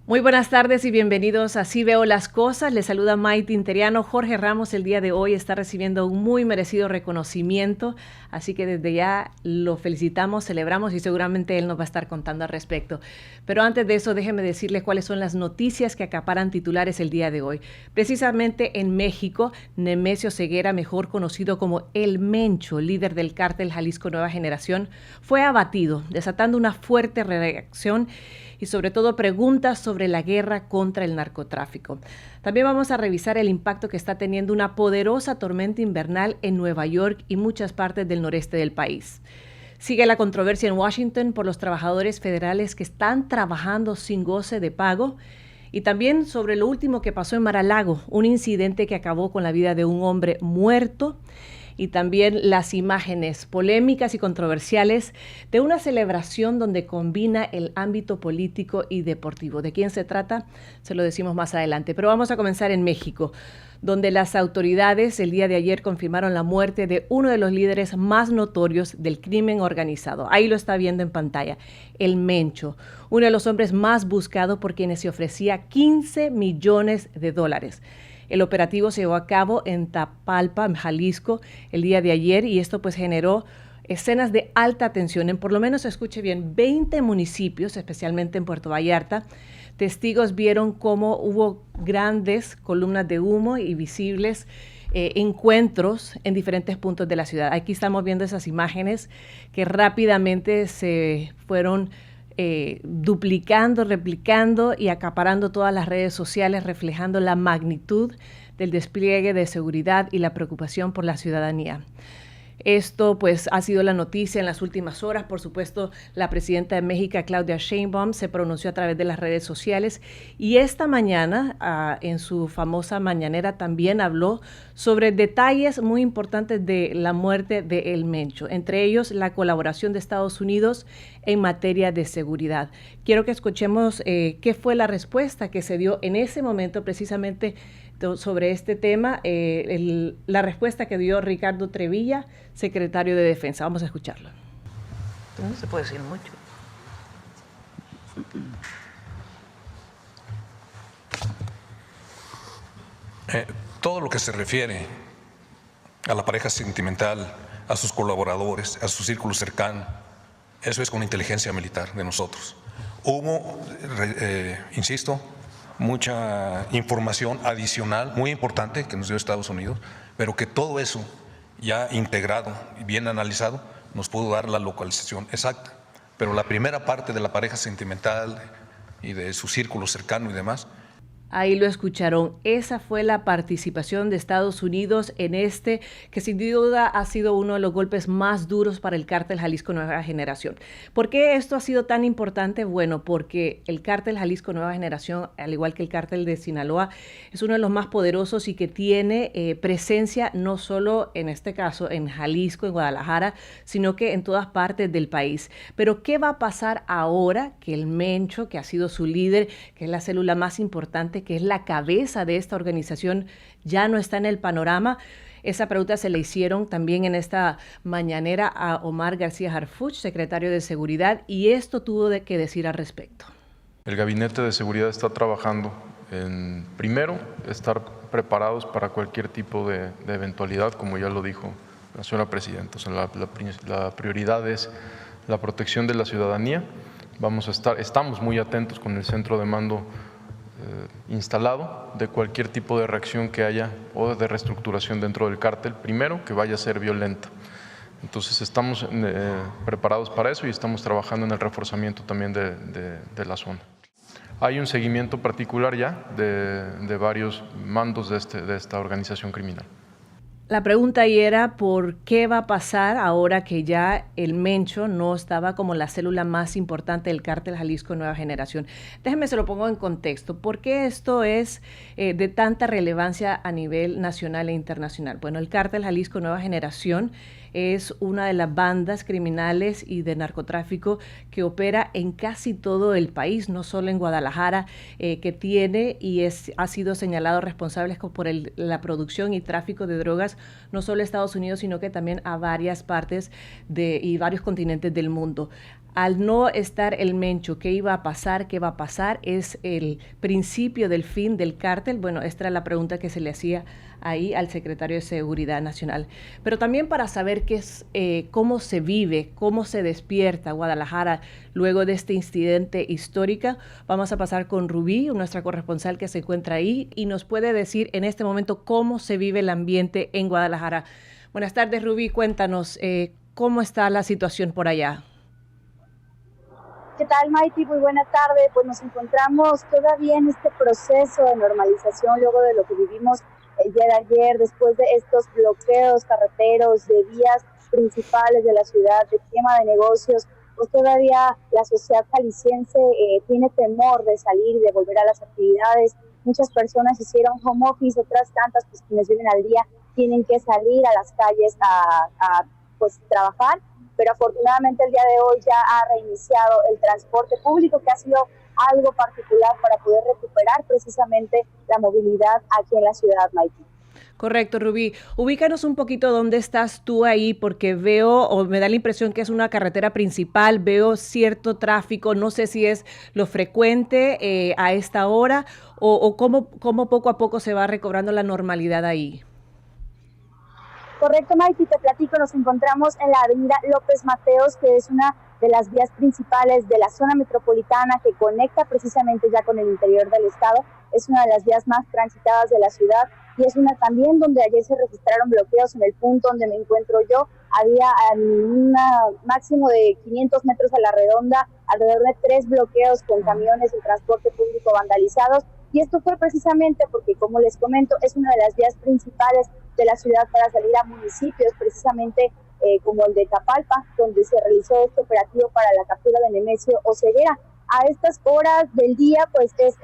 Muy buenas tardes y bienvenidos a Así Veo las Cosas. Les saluda Maite Interiano. Jorge Ramos el día de hoy está recibiendo un muy merecido reconocimiento, así que desde ya lo felicitamos, celebramos y seguramente él nos va a estar contando al respecto. Pero antes de eso, déjenme decirles cuáles son las noticias que acaparan titulares el día de hoy. Precisamente en México, Nemesio Ceguera, mejor conocido como El Mencho, líder del cártel Jalisco Nueva Generación, fue abatido, desatando una fuerte reacción y sobre todo preguntas sobre la guerra contra el narcotráfico. También vamos a revisar el impacto que está teniendo una poderosa tormenta invernal en Nueva York y muchas partes del noreste del país. Sigue la controversia en Washington por los trabajadores federales que están trabajando sin goce de pago. Y también sobre lo último que pasó en Mar-a-Lago, un incidente que acabó con la vida de un hombre muerto. Y también las imágenes polémicas y controversiales de una celebración donde combina el ámbito político y deportivo. ¿De quién se trata? Se lo decimos más adelante. Pero vamos a comenzar en México, donde las autoridades el día de ayer confirmaron la muerte de uno de los líderes más notorios del crimen organizado. Ahí lo está viendo en pantalla, El Mencho, uno de los hombres más buscados por quienes se ofrecía $15 millones. El operativo se llevó a cabo en Tapalpa, Jalisco, el día de ayer, y esto pues generó escenas de alta tensión en, por lo menos, escuche bien, 20 municipios, especialmente en Puerto Vallarta. Testigos vieron cómo hubo grandes columnas de humo y visibles encuentros en diferentes puntos de la ciudad. Aquí estamos viendo esas imágenes que rápidamente se fueron duplicando, replicando y acaparando todas las redes sociales, reflejando la magnitud del despliegue de seguridad y la preocupación por la ciudadanía. Esto pues ha sido la noticia en las últimas horas. Por supuesto, la presidenta de México, Claudia Sheinbaum, se pronunció a través de las redes sociales y esta mañana, en su famosa mañanera, también habló sobre detalles muy importantes de la muerte de El Mencho, entre ellos la colaboración de Estados Unidos en materia de seguridad. Quiero que escuchemos qué fue la respuesta que se dio en ese momento precisamente sobre este tema, la respuesta que dio Ricardo Trevilla, secretario de Defensa. Vamos a escucharlo. No se puede decir mucho. Todo lo que se refiere a la pareja sentimental, a sus colaboradores, a su círculo cercano, eso es con inteligencia militar de nosotros. Hubo, insisto, mucha información adicional, muy importante, que nos dio Estados Unidos, pero que todo eso ya integrado y bien analizado nos pudo dar la localización exacta. Pero la primera parte de la pareja sentimental y de su círculo cercano y demás. Ahí lo escucharon. Esa fue la participación de Estados Unidos en este, que sin duda ha sido uno de los golpes más duros para el cártel Jalisco Nueva Generación. ¿Por qué esto ha sido tan importante? Bueno, porque el cártel Jalisco Nueva Generación, al igual que el cártel de Sinaloa, es uno de los más poderosos y que tiene presencia no solo en este caso en Jalisco, en Guadalajara, sino que en todas partes del país. Pero ¿qué va a pasar ahora que el Mencho, que ha sido su líder, que es la célula más importante, que es la cabeza de esta organización, ya no está en el panorama? Esa pregunta se le hicieron también en esta mañanera a Omar García Harfuch, secretario de Seguridad, y esto tuvo que decir al respecto. El Gabinete de Seguridad está trabajando en, primero, estar preparados para cualquier tipo de eventualidad, como ya lo dijo la señora presidenta. O sea, la prioridad es la protección de la ciudadanía. Estamos muy atentos con el centro de mando instalado de cualquier tipo de reacción que haya o de reestructuración dentro del cártel, primero que vaya a ser violenta. Entonces estamos preparados para eso y estamos trabajando en el reforzamiento también de la zona. Hay un seguimiento particular ya de varios mandos de esta organización criminal. La pregunta ahí era ¿por qué va a pasar ahora que ya el Mencho no estaba como la célula más importante del cártel Jalisco Nueva Generación? Déjenme se lo pongo en contexto. ¿Por qué esto es de tanta relevancia a nivel nacional e internacional? Bueno, el cártel Jalisco Nueva Generación es una de las bandas criminales y de narcotráfico que opera en casi todo el país, no solo en Guadalajara, que tiene y ha sido señalado responsable por la producción y tráfico de drogas, no solo a Estados Unidos, sino que también a varias partes y varios continentes del mundo. al no estar el Mencho, ¿qué iba a pasar? ¿Qué va a pasar? ¿Es el principio del fin del cártel? Bueno, esta era la pregunta que se le hacía ahí al secretario de Seguridad Nacional. Pero también para saber cómo se vive, cómo se despierta Guadalajara luego de este incidente histórico, vamos a pasar con Rubí, nuestra corresponsal que se encuentra ahí, y nos puede decir en este momento cómo se vive el ambiente en Guadalajara. Buenas tardes, Rubí, cuéntanos cómo está la situación por allá. ¿Qué tal, Maiti? Muy buena tarde. Pues nos encontramos todavía en este proceso de normalización luego de lo que vivimos el día de ayer, después de estos bloqueos carreteros de vías principales de la ciudad, de quema de negocios. Pues todavía la sociedad jalisciense tiene temor de salir y de volver a las actividades. Muchas personas hicieron home office, otras tantas, pues quienes viven al día, tienen que salir a las calles a trabajar, pero afortunadamente el día de hoy ya ha reiniciado el transporte público, que ha sido algo particular para poder recuperar precisamente la movilidad aquí en la ciudad, Maiti. Correcto, Rubí. Ubícanos un poquito dónde estás tú ahí, porque veo, o me da la impresión que es una carretera principal, veo cierto tráfico, no sé si es lo frecuente a esta hora, o cómo poco a poco se va recobrando la normalidad ahí. Correcto, Maiti, te platico, nos encontramos en la avenida López Mateos, que es una de las vías principales de la zona metropolitana que conecta precisamente ya con el interior del estado. Es una de las vías más transitadas de la ciudad y es una también donde ayer se registraron bloqueos. En el punto donde me encuentro yo había un máximo de 500 metros a la redonda, alrededor de 3 bloqueos con camiones de transporte público vandalizados. Y esto fue precisamente porque, como les comento, es una de las vías principales de la ciudad para salir a municipios, precisamente como el de Tapalpa, donde se realizó este operativo para la captura de Nemesio Oseguera. A estas horas del día, pues es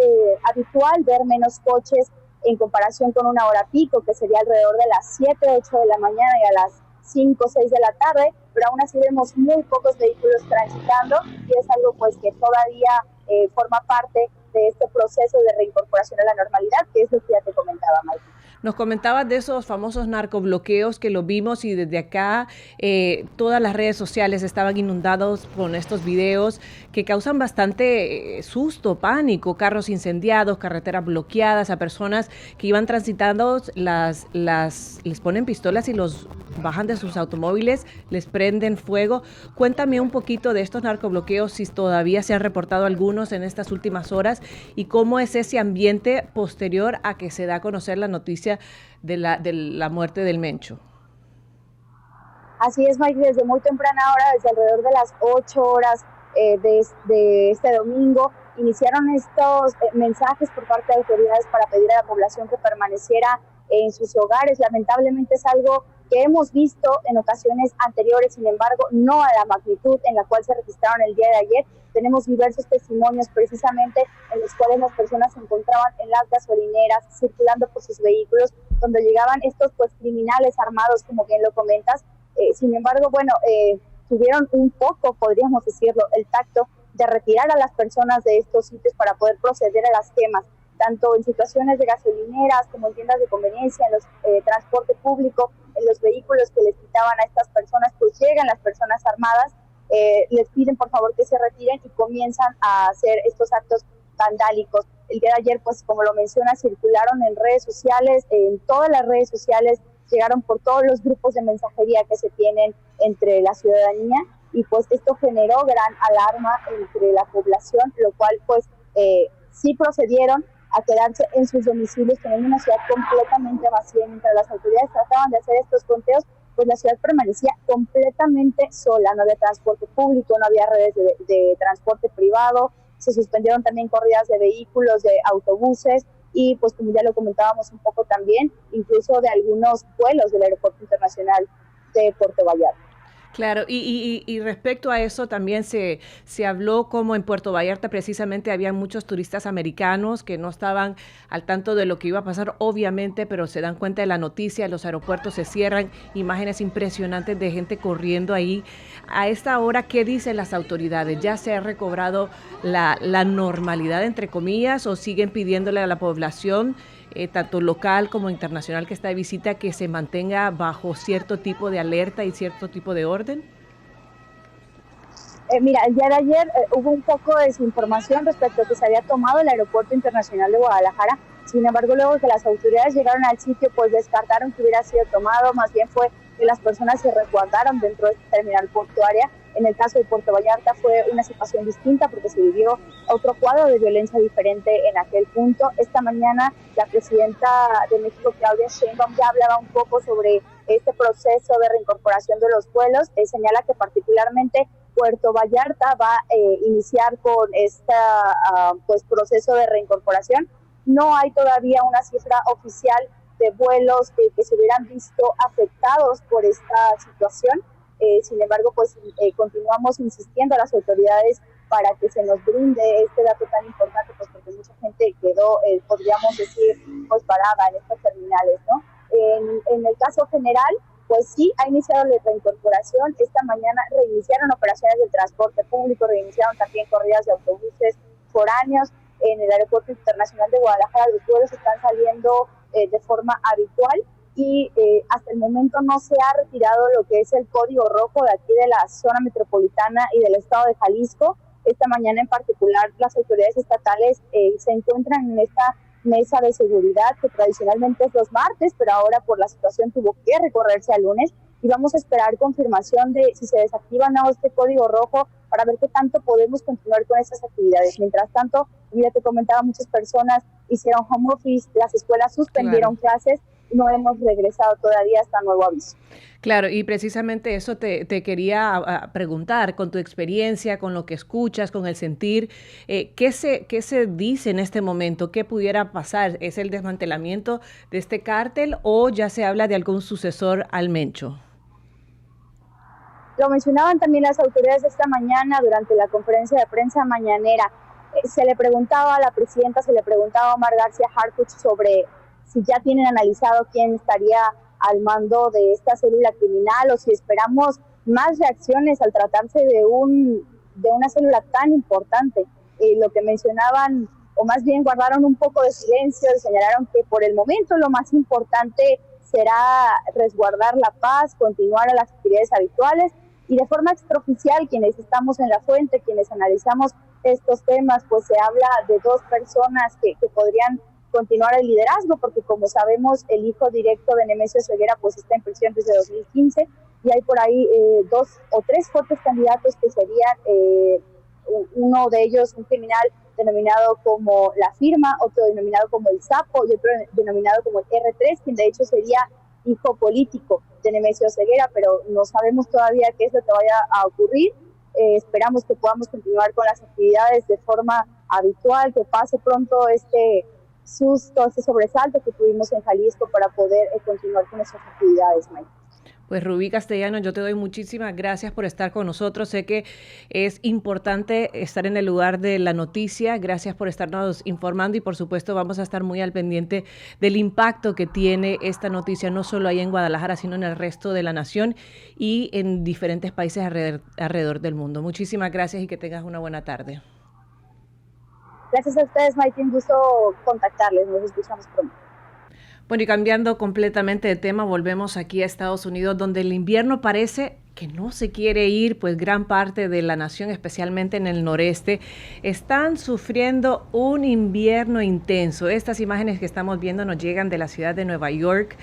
habitual ver menos coches en comparación con una hora pico, que sería alrededor de las 7, 8 de la mañana y a las 5, 6 de la tarde, pero aún así vemos muy pocos vehículos transitando y es algo pues que todavía forma parte de este proceso de reincorporación a la normalidad, que es lo que ya te comentaba, Mike. Nos comentabas de esos famosos narcobloqueos que lo vimos y desde acá todas las redes sociales estaban inundados con estos videos que causan bastante susto, pánico, carros incendiados, carreteras bloqueadas, a personas que iban transitando, les ponen pistolas y los bajan de sus automóviles, les prenden fuego. Cuéntame un poquito de estos narcobloqueos, si todavía se han reportado algunos en estas últimas horas y cómo es ese ambiente posterior a que se da a conocer la noticia de la muerte del Mencho. Así es, Mike, desde muy temprana hora, desde alrededor de las 8 horas de este domingo, iniciaron estos mensajes por parte de autoridades para pedir a la población que permaneciera en sus hogares. Lamentablemente es algo que hemos visto en ocasiones anteriores, sin embargo, no a la magnitud en la cual se registraron el día de ayer. Tenemos diversos testimonios precisamente en los cuales las personas se encontraban en las gasolineras, circulando por sus vehículos, donde llegaban estos criminales armados, como bien lo comentas. Sin embargo, tuvieron un poco, podríamos decirlo, el tacto de retirar a las personas de estos sitios para poder proceder a las quemas, tanto en situaciones de gasolineras como en tiendas de conveniencia, en los transporte público, en los vehículos que les quitaban a estas personas, pues llegan las personas armadas, les piden por favor que se retiren y comienzan a hacer estos actos vandálicos. El día de ayer, pues como lo menciona, circularon en redes sociales, en todas las redes sociales, llegaron por todos los grupos de mensajería que se tienen entre la ciudadanía y pues esto generó gran alarma entre la población, lo cual pues sí procedieron a quedarse en sus domicilios, teniendo una ciudad completamente vacía. Mientras las autoridades trataban de hacer estos conteos, pues la ciudad permanecía completamente sola, no había transporte público, no había redes de transporte privado, se suspendieron también corridas de vehículos, de autobuses y pues como ya lo comentábamos un poco también, incluso de algunos vuelos del Aeropuerto Internacional de Puerto Vallarta. Claro, y respecto a eso también se habló como en Puerto Vallarta precisamente había muchos turistas americanos que no estaban al tanto de lo que iba a pasar, obviamente, pero se dan cuenta de la noticia, los aeropuertos se cierran, imágenes impresionantes de gente corriendo ahí. A esta hora, ¿qué dicen las autoridades? ¿Ya se ha recobrado la normalidad, entre comillas, o siguen pidiéndole a la población tanto local como internacional que está de visita, que se mantenga bajo cierto tipo de alerta y cierto tipo de orden? Mira, el día de ayer hubo un poco de desinformación respecto a que se había tomado el Aeropuerto Internacional de Guadalajara. Sin embargo, luego que las autoridades llegaron al sitio, pues descartaron que hubiera sido tomado. Más bien fue que las personas se resguardaron dentro de esta terminal portuaria. En el caso de Puerto Vallarta fue una situación distinta porque se vivió otro cuadro de violencia diferente en aquel punto. Esta mañana la presidenta de México, Claudia Sheinbaum, ya hablaba un poco sobre este proceso de reincorporación de los vuelos. Señala que particularmente Puerto Vallarta va a iniciar con este proceso de reincorporación. No hay todavía una cifra oficial de vuelos que se hubieran visto afectados por esta situación. Sin embargo, pues continuamos insistiendo a las autoridades para que se nos brinde este dato tan importante, pues porque mucha gente quedó, podríamos decir, pues parada en estas terminales, ¿no? En el caso general, pues sí, ha iniciado la reincorporación. Esta mañana reiniciaron operaciones del transporte público, reiniciaron también corridas de autobuses foráneos. En el Aeropuerto Internacional de Guadalajara los vuelos están saliendo de forma habitual y hasta el momento no se ha retirado lo que es el código rojo de aquí de la zona metropolitana y del estado de Jalisco. Esta mañana en particular las autoridades estatales se encuentran en esta mesa de seguridad que tradicionalmente es los martes, pero ahora por la situación tuvo que recorrerse al lunes, y vamos a esperar confirmación de si se desactiva o no este código rojo para ver qué tanto podemos continuar con esas actividades. Mientras tanto, ya te comentaba, muchas personas hicieron home office, las escuelas suspendieron clases, no hemos regresado todavía hasta nuevo aviso. Claro, y precisamente eso te quería preguntar, con tu experiencia, con lo que escuchas, con el sentir, ¿qué se dice en este momento? ¿Qué pudiera pasar? ¿Es el desmantelamiento de este cártel o ya se habla de algún sucesor al Mencho? Lo mencionaban también las autoridades esta mañana durante la conferencia de prensa mañanera. Se le preguntaba a la presidenta, se le preguntaba a Omar García Harfuch sobre si ya tienen analizado quién estaría al mando de esta célula criminal o si esperamos más reacciones al tratarse de una célula tan importante. Lo que mencionaban, o más bien guardaron un poco de silencio y señalaron que por el momento lo más importante será resguardar la paz, continuar a las actividades habituales, y de forma extraoficial, quienes estamos en la fuente, quienes analizamos estos temas, pues se habla de dos personas que podrían continuar el liderazgo, porque como sabemos, el hijo directo de Nemesio Ceguera pues está en prisión desde 2015, y hay por ahí 2 o 3 fuertes candidatos que serían, uno de ellos un criminal denominado como La Firma, otro denominado como El Sapo y otro denominado como el R3, quien de hecho sería hijo político de Nemesio Ceguera, pero no sabemos todavía qué es lo que vaya a ocurrir. Esperamos que podamos continuar con las actividades de forma habitual, que pase pronto este susto, este sobresalto que tuvimos en Jalisco para poder continuar con esas actividades, Mike. Pues Rubí Castellano, yo te doy muchísimas gracias por estar con nosotros. Sé que es importante estar en el lugar de la noticia. Gracias por estarnos informando y por supuesto vamos a estar muy al pendiente del impacto que tiene esta noticia, no solo ahí en Guadalajara, sino en el resto de la nación y en diferentes países alrededor del mundo. Muchísimas gracias y que tengas una buena tarde. Gracias a ustedes, Mike. Un gusto contactarles. Nos escuchamos pronto. Bueno, y cambiando completamente de tema, volvemos aquí a Estados Unidos, donde el invierno parece que no se quiere ir, pues gran parte de la nación, especialmente en el noreste, están sufriendo un invierno intenso. Estas imágenes que estamos viendo nos llegan de la ciudad de Nueva York,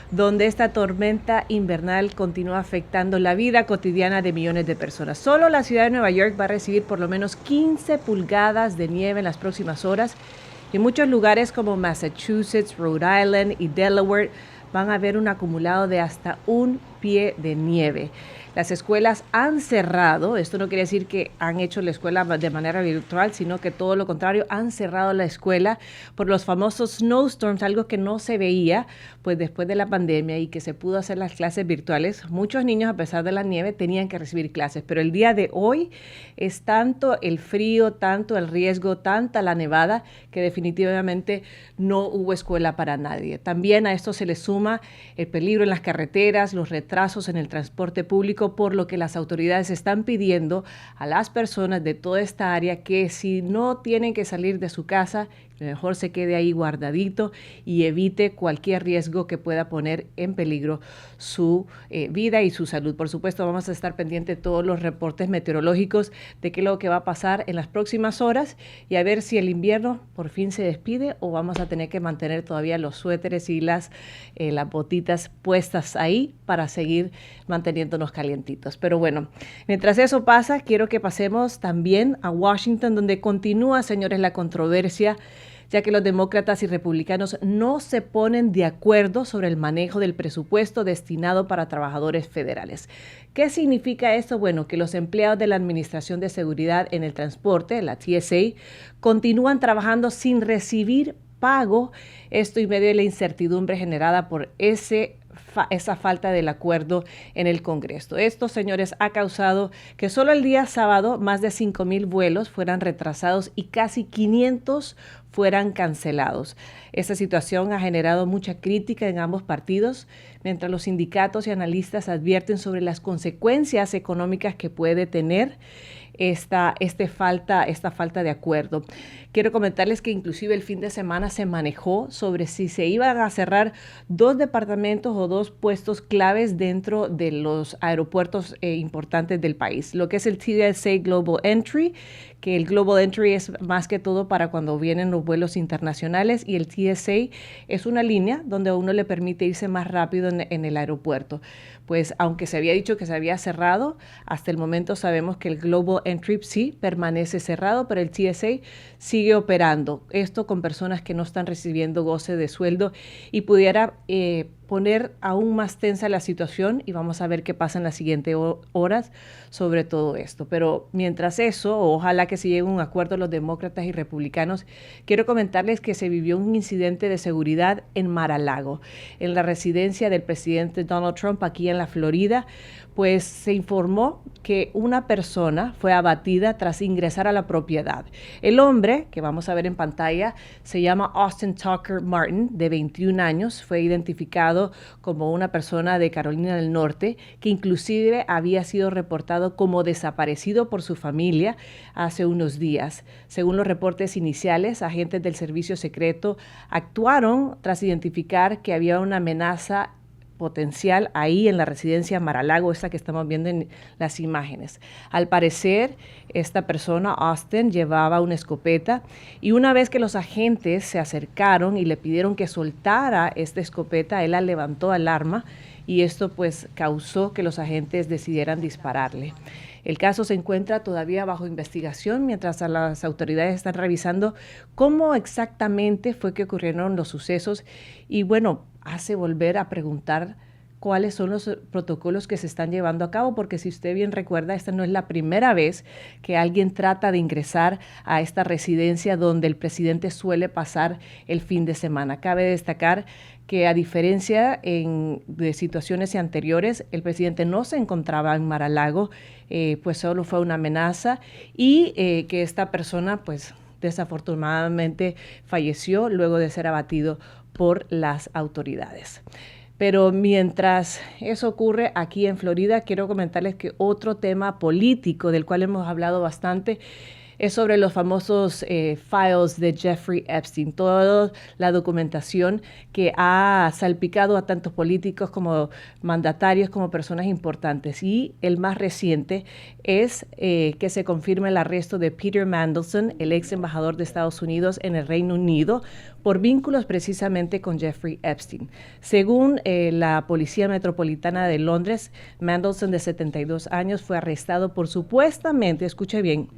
donde esta tormenta invernal continúa afectando la vida cotidiana de millones de personas. Solo la ciudad de Nueva York va a recibir por lo menos 15 pulgadas de nieve en las próximas horas. Y en muchos lugares como Massachusetts, Rhode Island y Delaware van a haber un acumulado de hasta 1 pie de nieve. Las escuelas han cerrado, esto no quiere decir que han hecho la escuela de manera virtual, sino que todo lo contrario, han cerrado la escuela por los famosos snowstorms, algo que no se veía pues después de la pandemia y que se pudo hacer las clases virtuales. Muchos niños, a pesar de la nieve, tenían que recibir clases, pero el día de hoy es tanto el frío, tanto el riesgo, tanta la nevada, que definitivamente no hubo escuela para nadie. También a esto se le suma el peligro en las carreteras, los retrasos en el transporte público público, por lo que las autoridades están pidiendo a las personas de toda esta área que si no tienen que salir de su casa, mejor se quede ahí guardadito y evite cualquier riesgo que pueda poner en peligro su vida y su salud. Por supuesto, vamos a estar pendientes de todos los reportes meteorológicos de qué es lo que va a pasar en las próximas horas y a ver si el invierno por fin se despide o vamos a tener que mantener todavía los suéteres y las botitas puestas ahí para seguir manteniéndonos calientitos. Pero bueno, mientras eso pasa, quiero que pasemos también a Washington, donde continúa, señores, la controversia, ya que los demócratas y republicanos no se ponen de acuerdo sobre el manejo del presupuesto destinado para trabajadores federales. ¿Qué significa esto? Bueno, que los empleados de la Administración de Seguridad en el Transporte, la TSA, continúan trabajando sin recibir pago, esto en medio de la incertidumbre generada por esa falta del acuerdo en el Congreso. Esto, señores, ha causado que solo el día sábado más de 5,000 vuelos fueran retrasados y casi 500 fueran cancelados. Esta situación ha generado mucha crítica en ambos partidos, mientras los sindicatos y analistas advierten sobre las consecuencias económicas que puede tener esta falta de acuerdo. Quiero comentarles que inclusive el fin de semana se manejó sobre si se iban a cerrar 2 departamentos o 2 puestos claves dentro de los aeropuertos importantes del país. Lo que es el TSA Global Entry, que el Global Entry es más que todo para cuando vienen los vuelos internacionales, y el TSA es una línea donde a uno le permite irse más rápido en el aeropuerto. Pues aunque se había dicho que se había cerrado, hasta el momento sabemos que el Global Entry sí permanece cerrado, pero el TSA sigue operando. Esto con personas que no están recibiendo goce de sueldo y pudiera poner aún más tensa la situación, y vamos a ver qué pasa en las siguientes horas sobre todo esto. Pero mientras eso, ojalá que se llegue a un acuerdo los demócratas y republicanos, quiero comentarles que se vivió un incidente de seguridad en Mar-a-Lago, en la residencia del presidente Donald Trump aquí en la Florida. Pues se informó que una persona fue abatida tras ingresar a la propiedad. El hombre, que vamos a ver en pantalla, se llama Austin Tucker Martin, de 21 años. Fue identificado como una persona de Carolina del Norte, que inclusive había sido reportado como desaparecido por su familia hace unos días. Según los reportes iniciales, agentes del servicio secreto actuaron tras identificar que había una amenaza potencial ahí en la residencia Mar-a-Lago, esta que estamos viendo en las imágenes. Al parecer, esta persona, Austin, llevaba una escopeta, y una vez que los agentes se acercaron y le pidieron que soltara esta escopeta, él la levantó al arma, y esto pues causó que los agentes decidieran dispararle. El caso se encuentra todavía bajo investigación, mientras las autoridades están revisando cómo exactamente fue que ocurrieron los sucesos, y bueno, hace volver a preguntar cuáles son los protocolos que se están llevando a cabo, porque si usted bien recuerda, esta no es la primera vez que alguien trata de ingresar a esta residencia donde el presidente suele pasar el fin de semana. Cabe destacar que a diferencia de situaciones anteriores, el presidente no se encontraba en Mar-a-Lago, pues solo fue una amenaza, y que esta persona pues desafortunadamente falleció luego de ser abatido por las autoridades. Pero mientras eso ocurre aquí en Florida, quiero comentarles que otro tema político del cual hemos hablado bastante es sobre los famosos files de Jeffrey Epstein, toda la documentación que ha salpicado a tantos políticos como mandatarios, como personas importantes. Y el más reciente es que se confirme el arresto de Peter Mandelson, el ex embajador de Estados Unidos en el Reino Unido, por vínculos precisamente con Jeffrey Epstein. Según la Policía Metropolitana de Londres, Mandelson, de 72 años, fue arrestado por supuestamente, escuche bien,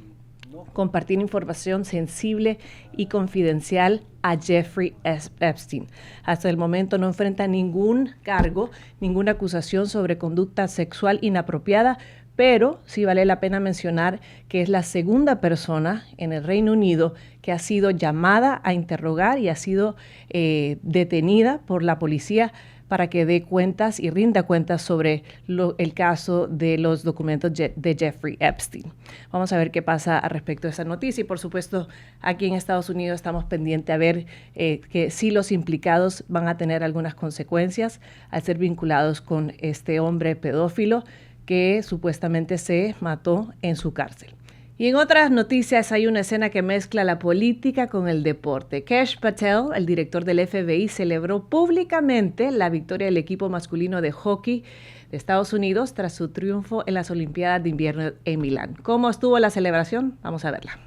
compartir información sensible y confidencial a Jeffrey Epstein. Hasta el momento no enfrenta ningún cargo, ninguna acusación sobre conducta sexual inapropiada, pero sí vale la pena mencionar que es la segunda persona en el Reino Unido que ha sido llamada a interrogar y ha sido detenida por la policía para que dé cuentas y rinda cuentas sobre el caso de los documentos de Jeffrey Epstein. Vamos a ver qué pasa al respecto de esa noticia, y por supuesto aquí en Estados Unidos estamos pendientes a ver que si los implicados van a tener algunas consecuencias al ser vinculados con este hombre pedófilo que supuestamente se mató en su cárcel. Y en otras noticias hay una escena que mezcla la política con el deporte. Kesh Patel, el director del FBI, celebró públicamente la victoria del equipo masculino de hockey de Estados Unidos tras su triunfo en las Olimpiadas de Invierno en Milán. ¿Cómo estuvo la celebración? Vamos a verla.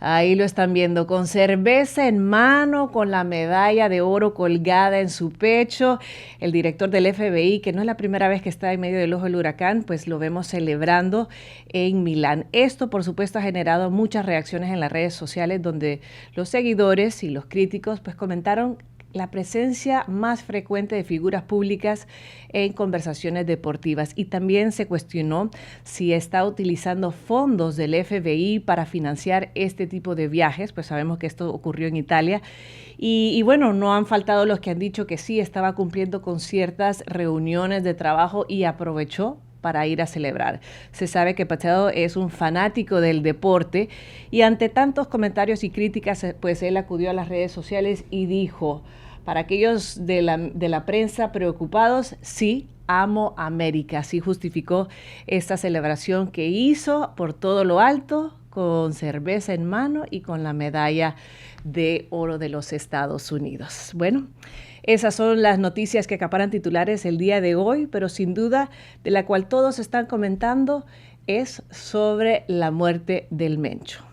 Ahí lo están viendo, con cerveza en mano, con la medalla de oro colgada en su pecho. El director del FBI, que no es la primera vez que está en medio del ojo del huracán, pues lo vemos celebrando en Milán. Esto, por supuesto, ha generado muchas reacciones en las redes sociales, donde los seguidores y los críticos pues comentaron la presencia más frecuente de figuras públicas en conversaciones deportivas, y también se cuestionó si está utilizando fondos del FBI para financiar este tipo de viajes. Pues sabemos que esto ocurrió en Italia y bueno, no han faltado los que han dicho que sí estaba cumpliendo con ciertas reuniones de trabajo y aprovechó para ir a celebrar. Se sabe que Patel es un fanático del deporte y ante tantos comentarios y críticas, pues él acudió a las redes sociales y dijo: para aquellos de la prensa preocupados, sí, amo América. Así justificó esta celebración que hizo por todo lo alto, con cerveza en mano y con la medalla de oro de los Estados Unidos. Bueno, esas son las noticias que acaparan titulares el día de hoy, pero sin duda de la cual todos están comentando es sobre la muerte del Mencho.